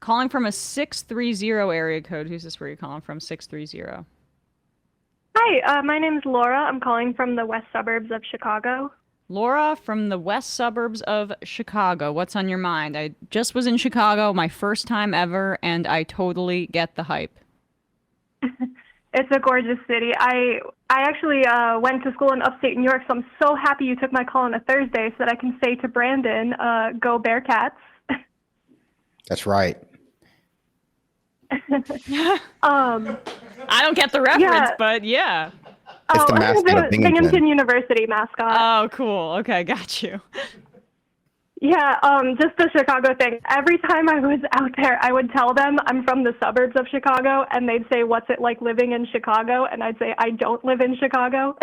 calling from a 630 area code. Who's this? Where you calling from? 630. Hi, my name is Laura. I'm calling from the west suburbs of Chicago. Laura from the west suburbs of Chicago. What's on your mind? I just was in Chicago, my first time ever, and I totally get the hype. It's a gorgeous city. I actually went to school in upstate New York, so I'm so happy you took my call on a Thursday so that I can say to Brandon, go Bearcats. That's right. um, I don't get the reference, yeah. but yeah. It's Oh, the mascot of the Binghamton. University mascot. Oh, cool. Okay, got you. Yeah, just the Chicago thing. Every time I was out there, I would tell them I'm from the suburbs of Chicago, and they'd say, "What's it like living in Chicago?" And I'd say, "I don't live in Chicago."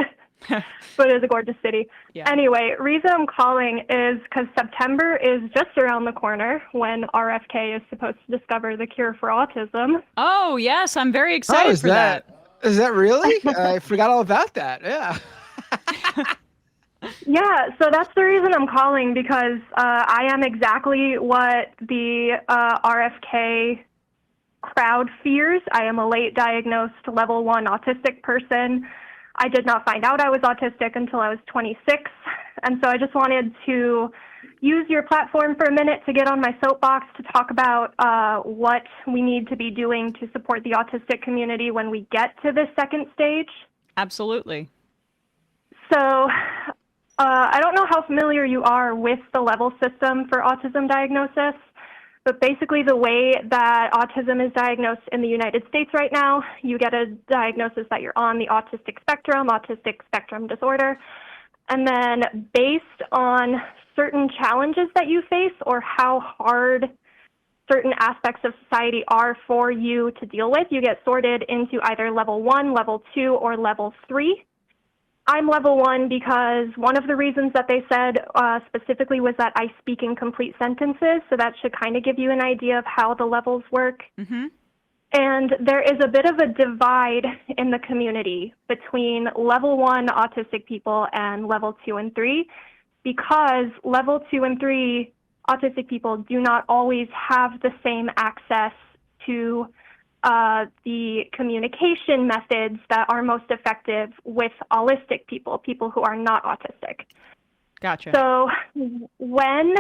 But it's a gorgeous city. Yeah. Anyway, reason I'm calling is because September is just around the corner when RFK is supposed to discover the cure for autism. Oh, yes, I'm very Oh, excited for that. is that really? I forgot all about that. Yeah. Yeah, so that's the reason I'm calling because I am exactly what the RFK crowd fears. I am a late diagnosed level 1 autistic person. I did not find out I was autistic until I was 26. And so I just wanted to use your platform for a minute to get on my soapbox to talk about what we need to be doing to support the autistic community when we get to this second stage. Absolutely. So I don't know how familiar you are with the level system for autism diagnosis, but basically the way that autism is diagnosed in the United States right now, you get a diagnosis that you're on the autistic spectrum disorder, and then based on certain challenges that you face or how hard certain aspects of society are for you to deal with, you get sorted into either level 1, level 2, or level 3. I'm level 1 because one of the reasons that they said specifically was that I speak in complete sentences, so that should kind of give you an idea of how the levels work. Mm-hmm. And there is a bit of a divide in the community between level 1 autistic people and level 2 and 3 because level 2 and 3 autistic people do not always have the same access to the communication methods that are most effective with allistic people, people who are not autistic. Gotcha. So when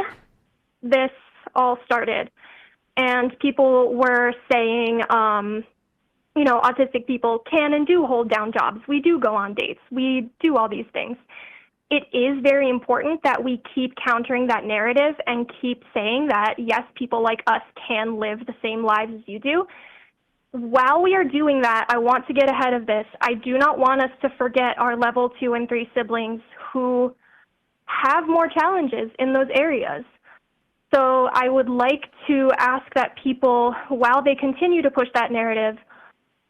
this all started and people were saying, autistic people can and do hold down jobs, we do go on dates, we do all these things. It is very important that we keep countering that narrative and keep saying that, yes, people like us can live the same lives as you do. While we are doing that, I want to get ahead of this. I do not want us to forget our level 2 and 3 siblings who have more challenges in those areas. So I would like to ask that people, while they continue to push that narrative,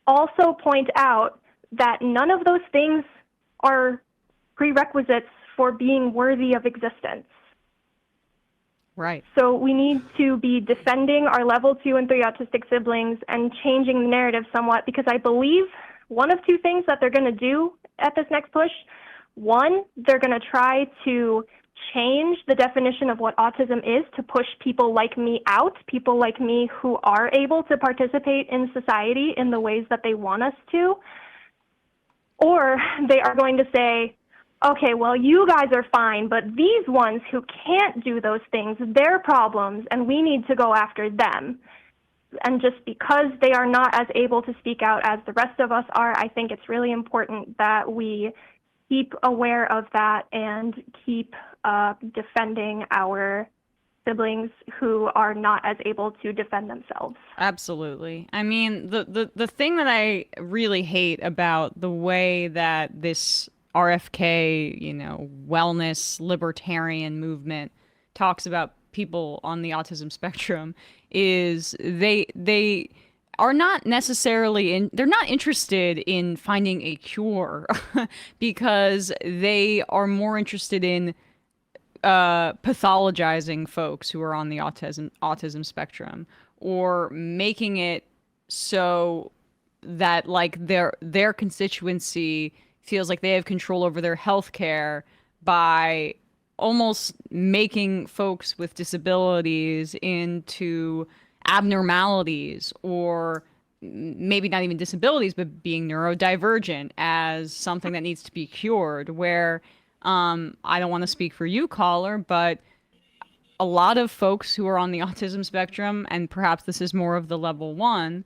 also point out that none of those things are prerequisites for being worthy of existence. Right. So we need to be defending our level 2 and 3 autistic siblings and changing the narrative somewhat because I believe one of two things that they're going to do at this next push. One, they're going to try to change the definition of what autism is to push people like me out, people like me who are able to participate in society in the ways that they want us to. Or they are going to say, okay, well, you guys are fine, but these ones who can't do those things, they're problems, and we need to go after them. And just because they are not as able to speak out as the rest of us are, I think it's really important that we keep aware of that and keep defending our siblings who are not as able to defend themselves. Absolutely. I mean, the thing that I really hate about the way that this RFK, wellness libertarian movement talks about people on the autism spectrum is they are not necessarily they're not interested in finding a cure because they are more interested in pathologizing folks who are on the autism spectrum or making it so that like their constituency feels like they have control over their health care by almost making folks with disabilities into abnormalities or maybe not even disabilities, but being neurodivergent as something that needs to be cured. Where I don't want to speak for you, caller, but a lot of folks who are on the autism spectrum, and perhaps this is more of the level 1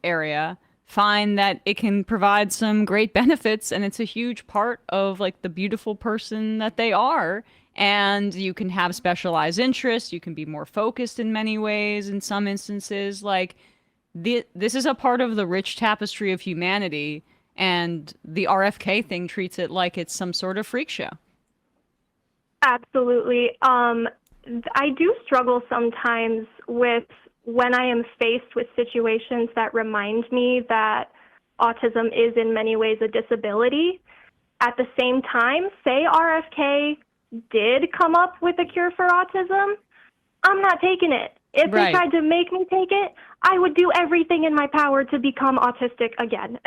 area, find that it can provide some great benefits, and it's a huge part of like the beautiful person that they are. And you can have specialized interests, you can be more focused in many ways in some instances. Like this is a part of the rich tapestry of humanity, and the RFK thing treats it like it's some sort of freak show. Absolutely. I do struggle sometimes with when I am faced with situations that remind me that autism is in many ways a disability. At the same time, say RFK did come up with a cure for autism, I'm not taking it. If they tried to make me take it, I would do everything in my power to become autistic again.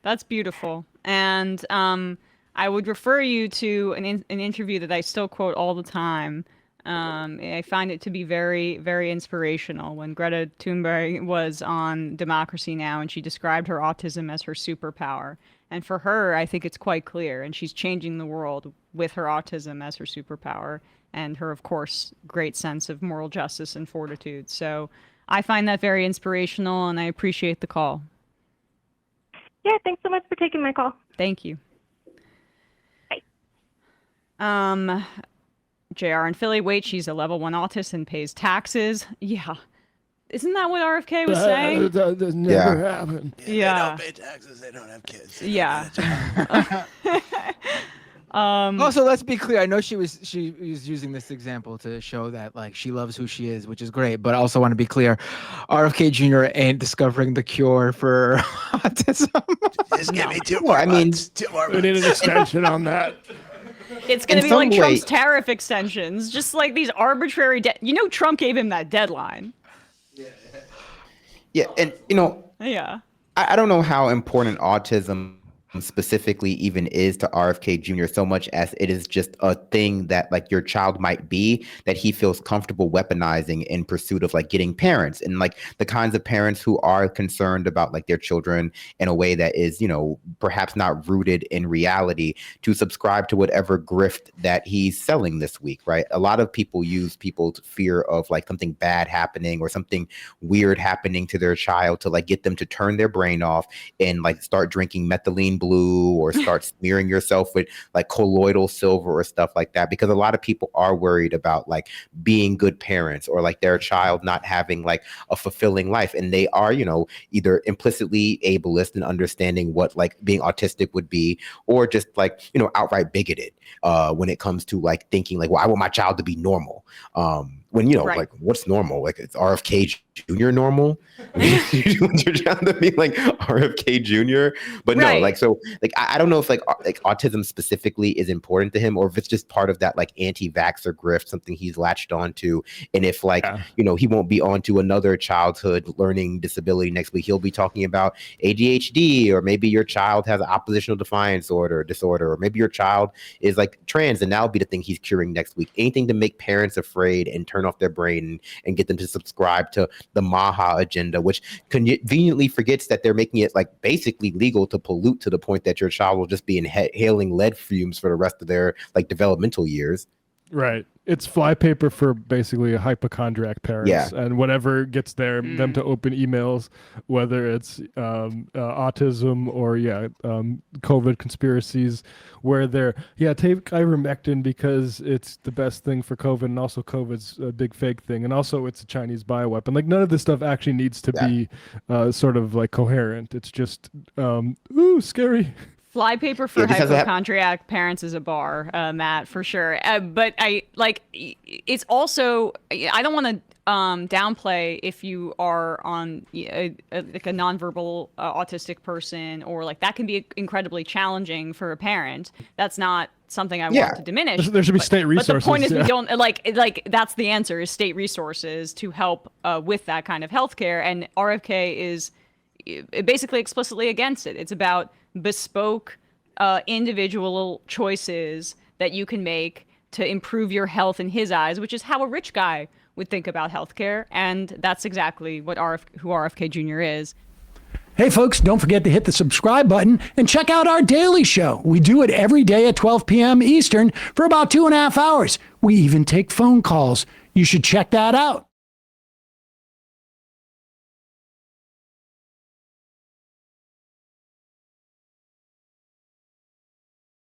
That's beautiful. And I would refer you to an interview that I still quote all the time. I find it to be very, very inspirational when Greta Thunberg was on Democracy Now! And she described her autism as her superpower. And for her, I think it's quite clear. And she's changing the world with her autism as her superpower. And her, of course, great sense of moral justice and fortitude. So I find that very inspirational, and I appreciate the call. Yeah, thanks so much for taking my call. Thank you. Bye. JR in Philly, wait, she's a level 1 autist and pays taxes. Yeah. Isn't that what RFK was saying? That never happened. Yeah. They don't pay taxes, they don't have kids. Yeah. Also, let's be clear. I know she was using this example to show that like she loves who she is, which is great. But I also want to be clear, RFK Jr. ain't discovering the cure for autism. Just give me 2 Well, more I mean, months, 2 more We need an extension on that. It's going to In be like some Trump's way- tariff extensions, just like these arbitrary Trump gave him that deadline. Yeah, and Yeah. I don't know how important autism specifically even is to RFK Jr. so much as it is just a thing that like your child might be that he feels comfortable weaponizing in pursuit of like getting parents, and like the kinds of parents who are concerned about like their children in a way that is, perhaps not rooted in reality, to subscribe to whatever grift that he's selling this week, right? A lot of people use people's fear of like something bad happening or something weird happening to their child to like get them to turn their brain off and like start drinking methylene blue or start smearing yourself with like colloidal silver or stuff like that, because a lot of people are worried about like being good parents or like their child not having like a fulfilling life, and they are either implicitly ableist and understanding what like being autistic would be, or just like outright bigoted when it comes to like thinking like, well, I want my child to be normal, when Right. like what's normal? Like, it's RFK Jr. normal? You want your child to be like RFK Jr.? But no, Right. like, so like I don't know if like autism specifically is important to him, or if it's just part of that like anti-vaxxer grift, something he's latched onto. And if like he won't be onto another childhood learning disability next week, he'll be talking about ADHD, or maybe your child has oppositional defiance disorder, or maybe your child is like trans, and that'll be the thing he's curing next week. Anything to make parents afraid and turn off their brain and get them to subscribe to the Maha agenda, which conveniently forgets that they're making it like basically legal to pollute to the point that your child will just be inhaling lead fumes for the rest of their like developmental years. Right. It's flypaper for basically a hypochondriac parents, Yeah. and whatever gets them to open emails, whether it's autism or COVID conspiracies, where they're take ivermectin because it's the best thing for COVID, and also COVID's a big fake thing, and also it's a Chinese bioweapon. Like none of this stuff actually needs to be sort of like coherent. It's just ooh, scary. Flypaper for Yeah, hypochondriac parents is a bar, Matt, for sure. But it's also, I don't want to downplay if you are on like a nonverbal autistic person, or like that can be incredibly challenging for a parent. That's not something I want to diminish. There should be state resources. But the point is, we don't like that's the answer, is state resources to help with that kind of healthcare. And RFK is basically explicitly against it. It's about bespoke individual choices that you can make to improve your health in his eyes, which is how a rich guy would think about healthcare. And that's exactly what who RFK Jr. is. Hey, folks, don't forget to hit the subscribe button and check out our daily show. We do it every day at 12 p.m. Eastern for about 2.5 hours. We even take phone calls. You should check that out.